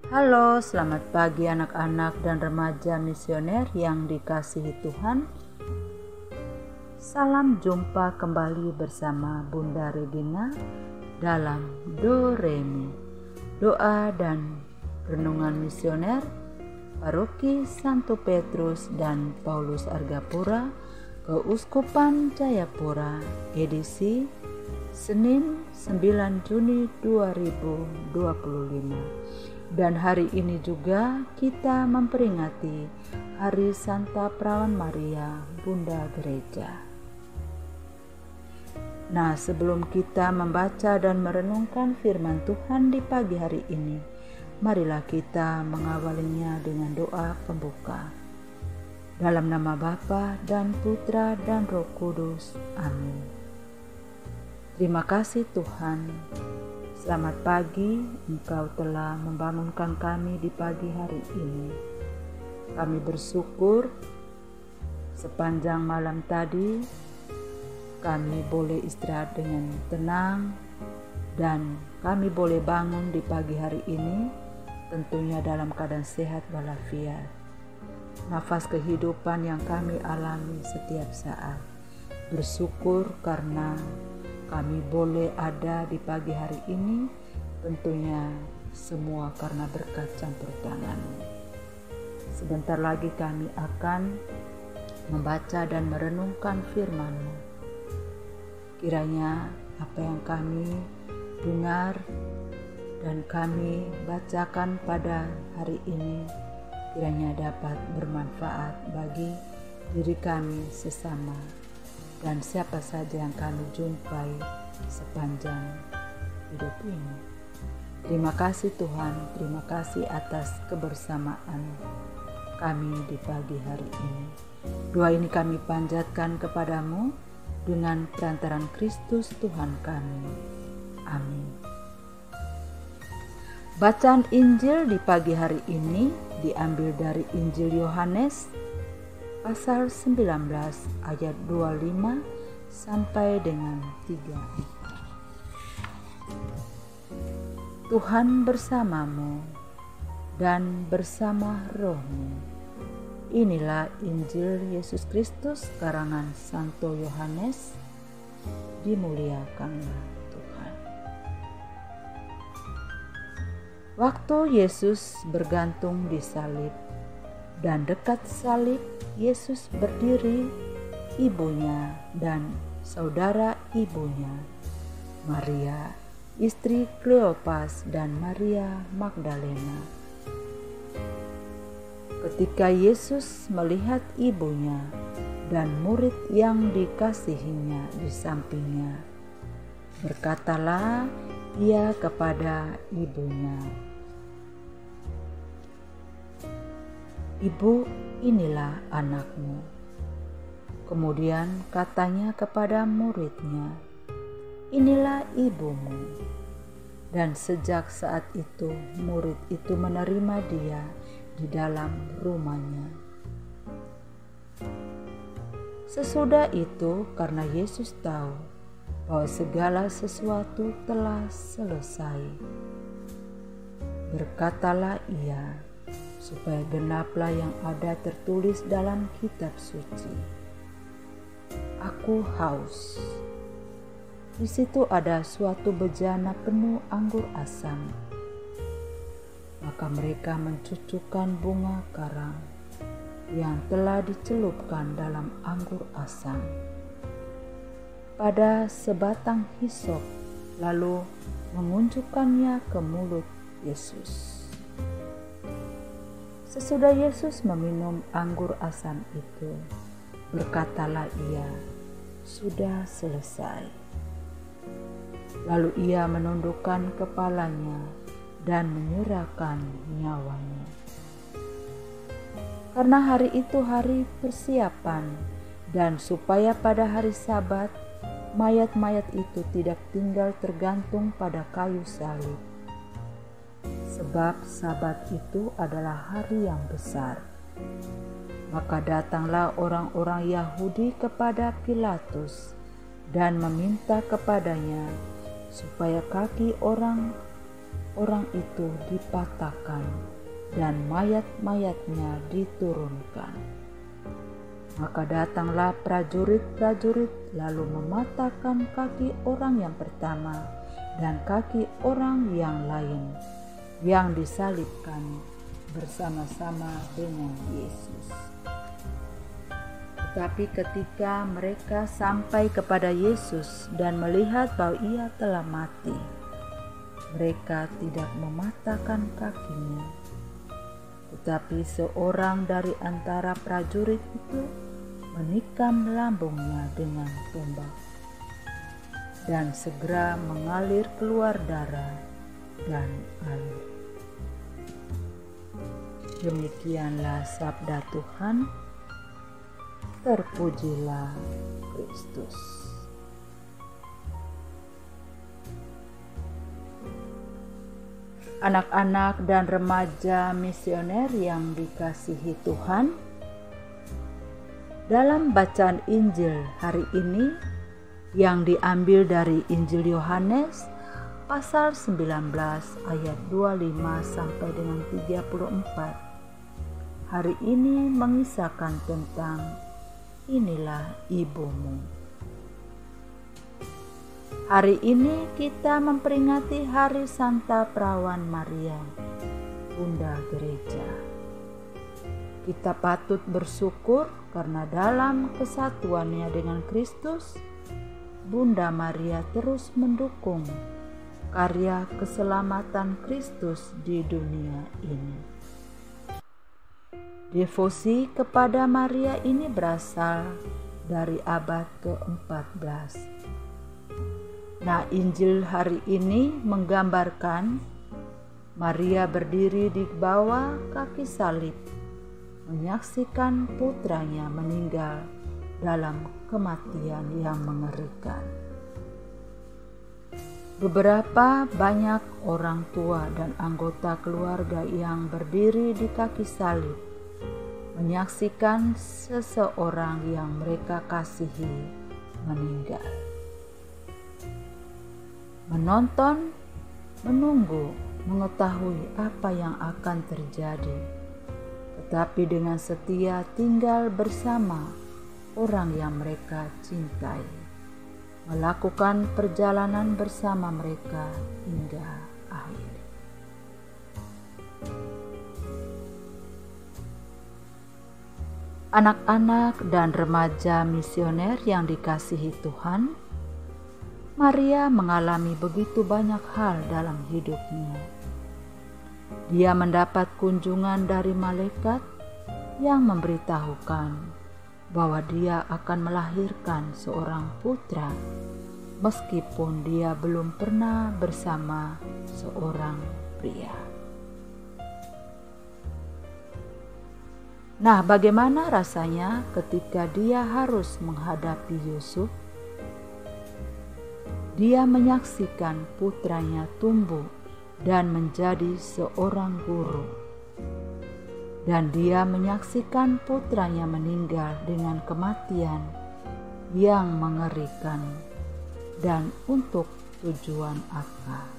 Halo, selamat pagi anak-anak dan remaja misioner yang dikasihi Tuhan. Salam jumpa kembali bersama Bunda Regina dalam Do Re Mi, doa dan renungan misioner Paroki Santo Petrus dan Paulus Argapura, Keuskupan Jayapura, edisi Senin 9 Juni 2025. Dan hari ini juga kita memperingati Hari Santa Perawan Maria, Bunda Gereja. Nah, sebelum kita membaca dan merenungkan firman Tuhan di pagi hari ini, marilah kita mengawalinya dengan doa pembuka. Dalam nama Bapa dan Putra dan Roh Kudus. Amin. Terima kasih Tuhan. Selamat pagi, Engkau telah membangunkan kami di pagi hari ini. Kami bersyukur sepanjang malam tadi kami boleh istirahat dengan tenang dan kami boleh bangun di pagi hari ini tentunya dalam keadaan sehat walafiat. Nafas kehidupan yang kami alami setiap saat. Bersyukur karena kami boleh ada di pagi hari ini, tentunya semua karena berkat campur tangan-Mu. Sebentar lagi kami akan membaca dan merenungkan firman-Mu. Kiranya apa yang kami dengar dan kami bacakan pada hari ini, kiranya dapat bermanfaat bagi diri kami sesama dan siapa saja yang kami jumpai sepanjang hidup ini. Terima kasih Tuhan, terima kasih atas kebersamaan kami di pagi hari ini. Doa ini kami panjatkan kepadamu dengan perantaran Kristus Tuhan kami. Amin. Bacaan Injil di pagi hari ini diambil dari Injil Yohanes pasal 19 ayat 25 sampai dengan 34. Tuhan bersamamu dan bersama rohmu. Inilah Injil Yesus Kristus karangan Santo Yohanes. Dimuliakanlah Tuhan. Waktu Yesus bergantung di salib dan dekat salib Yesus berdiri ibunya dan saudara ibunya, Maria, istri Kleopas dan Maria Magdalena. Ketika Yesus melihat ibunya dan murid yang dikasihinya di sampingnya, berkatalah ia kepada ibunya, "Ibu, inilah anakmu." Kemudian katanya kepada muridnya, "Inilah ibumu." Dan sejak saat itu murid itu menerima dia di dalam rumahnya. Sesudah itu, karena Yesus tahu bahwa segala sesuatu telah selesai, berkatalah ia, supaya genaplah yang ada tertulis dalam kitab suci, "Aku haus." Di situ ada suatu bejana penuh anggur asam. Maka mereka mencucukkan bunga karang yang telah dicelupkan dalam anggur asam pada sebatang hisop, lalu mengunjukkannya ke mulut Yesus. Sesudah Yesus meminum anggur asam itu, berkatalah ia, "Sudah selesai." Lalu ia menundukkan kepalanya dan menyerahkan nyawanya. Karena hari itu hari persiapan, dan supaya pada hari Sabat, mayat-mayat itu tidak tinggal tergantung pada kayu salib. Sebab Sabat itu adalah hari yang besar. Maka datanglah orang-orang Yahudi kepada Pilatus dan meminta kepadanya supaya kaki orang itu dipatahkan dan mayat-mayatnya diturunkan. Maka datanglah prajurit-prajurit lalu mematahkan kaki orang yang pertama dan kaki orang yang lain yang disalibkan bersama-sama dengan Yesus. Tetapi ketika mereka sampai kepada Yesus dan melihat bahwa ia telah mati, mereka tidak mematahkan kakinya. Tetapi seorang dari antara prajurit itu menikam lambungnya dengan tombak, dan segera mengalir keluar darah dan air. Demikianlah sabda Tuhan. Terpujilah Kristus. Anak-anak dan remaja misioner yang dikasihi Tuhan, dalam bacaan Injil hari ini yang diambil dari Injil Yohanes pasal 19 ayat 25 sampai dengan 34, hari ini mengisahkan tentang inilah ibumu. Hari ini kita memperingati Hari Santa Perawan Maria, Bunda Gereja. Kita patut bersyukur karena dalam kesatuannya dengan Kristus, Bunda Maria terus mendukung karya keselamatan Kristus di dunia ini. Devosi kepada Maria ini berasal dari abad ke-14. Nah, Injil hari ini menggambarkan Maria berdiri di bawah kaki salib, menyaksikan putranya meninggal dalam kematian yang mengerikan. Beberapa banyak orang tua dan anggota keluarga yang berdiri di kaki salib menyaksikan seseorang yang mereka kasihi meninggal. Menonton, menunggu, mengetahui apa yang akan terjadi, tetapi dengan setia tinggal bersama orang yang mereka cintai, melakukan perjalanan bersama mereka hingga akhir. Anak-anak dan remaja misioner yang dikasihi Tuhan, Maria mengalami begitu banyak hal dalam hidupnya. Dia mendapat kunjungan dari malaikat yang memberitahukan bahwa dia akan melahirkan seorang putra, meskipun dia belum pernah bersama seorang pria. Nah, bagaimana rasanya ketika dia harus menghadapi Yusuf? Dia menyaksikan putranya tumbuh dan menjadi seorang guru. Dan dia menyaksikan putranya meninggal dengan kematian yang mengerikan dan untuk tujuan apa.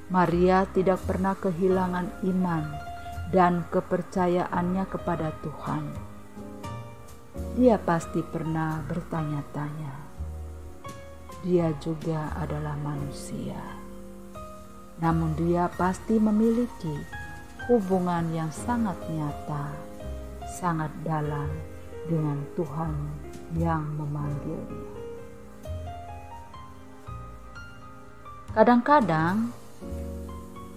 Maria tidak pernah kehilangan iman dan kepercayaannya kepada Tuhan. Dia pasti pernah bertanya-tanya. Dia juga adalah manusia. Namun dia pasti memiliki hubungan yang sangat nyata, sangat dalam dengan Tuhan yang memanggilnya. Kadang-kadang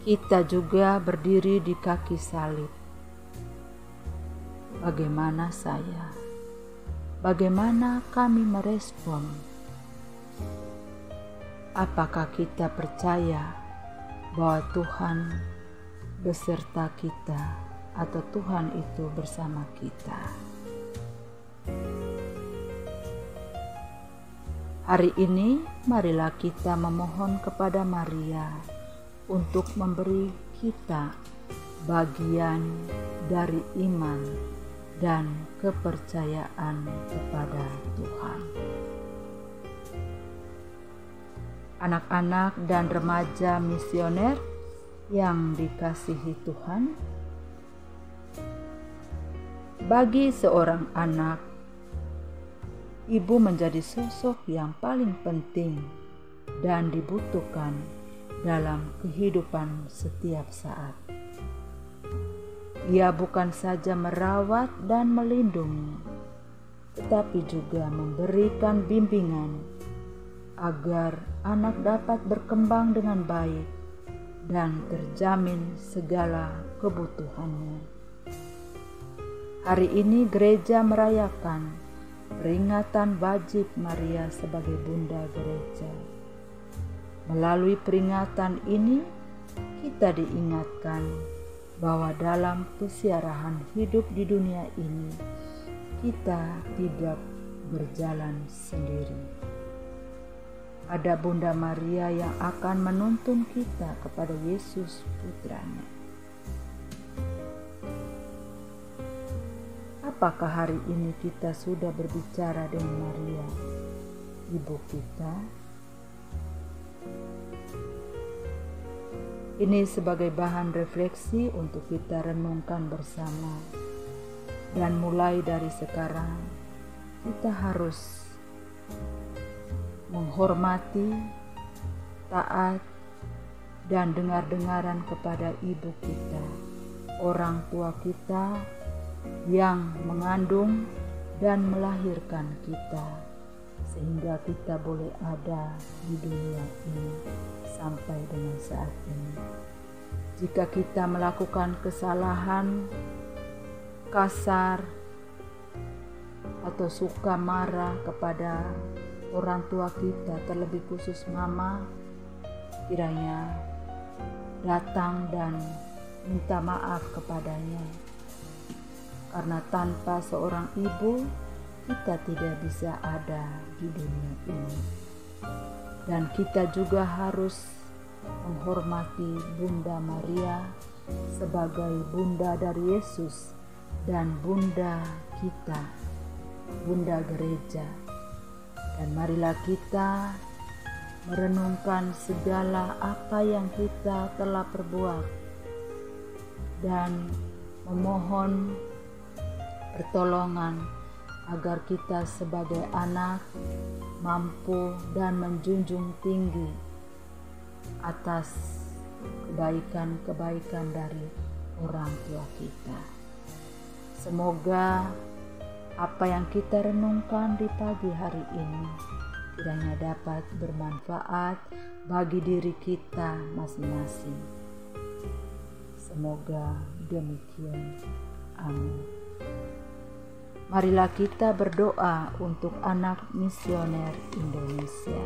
kita juga berdiri di kaki salib. Bagaimana saya? Bagaimana kami merespon? Apakah kita percaya bahwa Tuhan beserta kita atau Tuhan itu bersama kita? Hari ini marilah kita memohon kepada Maria untuk memberi kita bagian dari iman dan kepercayaan kepada Tuhan. anak-anak dan remaja misioner yang dikasihi Tuhan. Bagi seorang anak, ibu menjadi sosok yang paling penting dan dibutuhkan dalam kehidupan setiap saat. Ia bukan saja merawat dan melindungi, tetapi juga memberikan bimbingan agar anak dapat berkembang dengan baik dan terjamin segala kebutuhannya. Hari ini gereja merayakan peringatan wajib Maria sebagai Bunda Gereja. Melalui peringatan ini, kita diingatkan bahwa dalam kesiarahan hidup di dunia ini, kita tidak berjalan sendiri. Ada Bunda Maria yang akan menuntun kita kepada Yesus Putranya. Apakah hari ini kita sudah berbicara dengan Maria, Ibu kita? Ini sebagai bahan refleksi untuk kita renungkan bersama. Dan mulai dari sekarang, kita harus menghormati, taat, dan dengar-dengaran kepada ibu kita, orang tua kita yang mengandung dan melahirkan kita, sehingga kita boleh ada di dunia ini sampai dengan saat ini. Jika kita melakukan kesalahan, kasar, atau suka marah kepada orang tua kita, terlebih khusus mama, kiranya datang dan minta maaf kepadanya. Karena tanpa seorang ibu, kita tidak bisa ada di dunia ini. Dan kita juga harus menghormati Bunda Maria sebagai Bunda dari Yesus dan Bunda kita, Bunda Gereja. Dan marilah kita merenungkan segala apa yang kita telah perbuat dan memohon pertolongan agar kita sebagai anak mampu dan menjunjung tinggi atas kebaikan-kebaikan dari orang tua kita. Semoga apa yang kita renungkan di pagi hari ini kiranya dapat bermanfaat bagi diri kita masing-masing. Semoga demikian. Amin. Marilah kita berdoa untuk anak misioner Indonesia.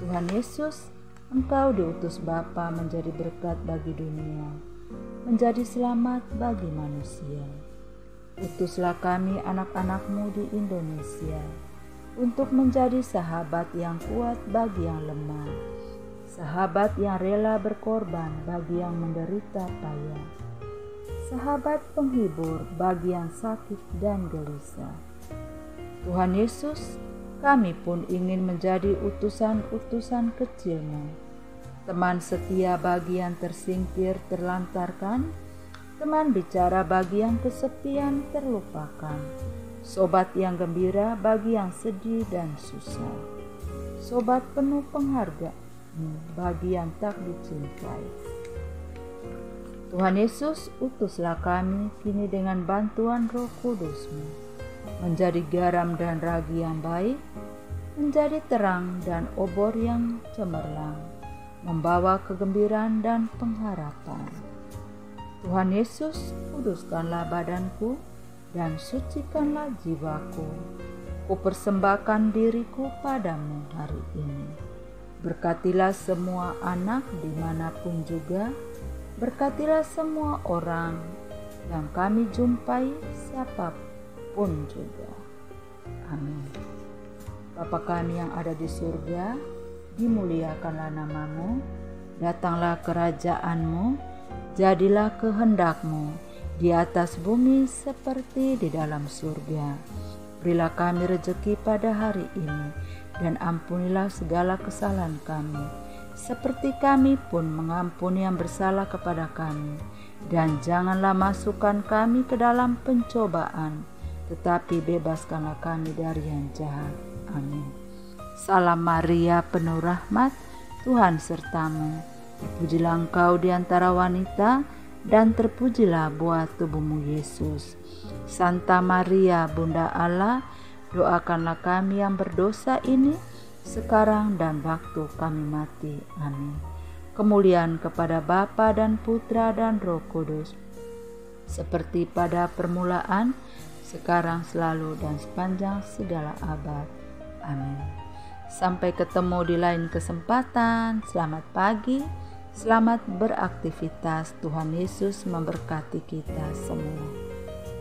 Tuhan Yesus, Engkau diutus Bapa menjadi berkat bagi dunia, menjadi selamat bagi manusia. Utuslah kami anak-anak-Mu di Indonesia untuk menjadi sahabat yang kuat bagi yang lemah, sahabat yang rela berkorban bagi yang menderita payah, sahabat penghibur bagi yang sakit dan gelisah. Tuhan Yesus, kami pun ingin menjadi utusan-utusan kecil-Mu, teman setia bagi yang tersingkir terlantarkan, teman bicara bagi yang kesepian terlupakan, sobat yang gembira bagi yang sedih dan susah, sobat penuh penghargaan bagi yang tak dicintai. Tuhan Yesus, utuslah kami kini dengan bantuan Roh Kudus-Mu, menjadi garam dan ragi yang baik, menjadi terang dan obor yang cemerlang, membawa kegembiraan dan pengharapan. Tuhan Yesus, kuduskanlah badanku dan sucikanlah jiwaku. Kupersembahkan diriku padamu hari ini. Berkatilah semua anak dimanapun juga. Berkatilah semua orang yang kami jumpai siapapun juga. Amin. Bapa kami yang ada di surga, dimuliakanlah nama-Mu, datanglah kerajaan-Mu, jadilah kehendak-Mu di atas bumi seperti di dalam surga. Berilah kami rezeki pada hari ini, dan ampunilah segala kesalahan kami, seperti kami pun mengampuni yang bersalah kepada kami. Dan janganlah masukkan kami ke dalam pencobaan, tetapi bebaskanlah kami dari yang jahat. Amin. Salam Maria, penuh rahmat, Tuhan sertamu. Terpujilah engkau di antara wanita, dan terpujilah buah tubuhmu Yesus. Santa Maria, Bunda Allah, doakanlah kami yang berdosa ini, sekarang dan waktu kami mati. Amin. Kemuliaan kepada Bapa dan Putra dan Roh Kudus, seperti pada permulaan, sekarang, selalu, dan sepanjang segala abad. Amin. Sampai ketemu di lain kesempatan. Selamat pagi, selamat beraktivitas. Tuhan Yesus memberkati kita semua.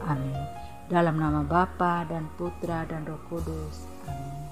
Amin. Dalam nama Bapa dan Putra dan Roh Kudus. Amin.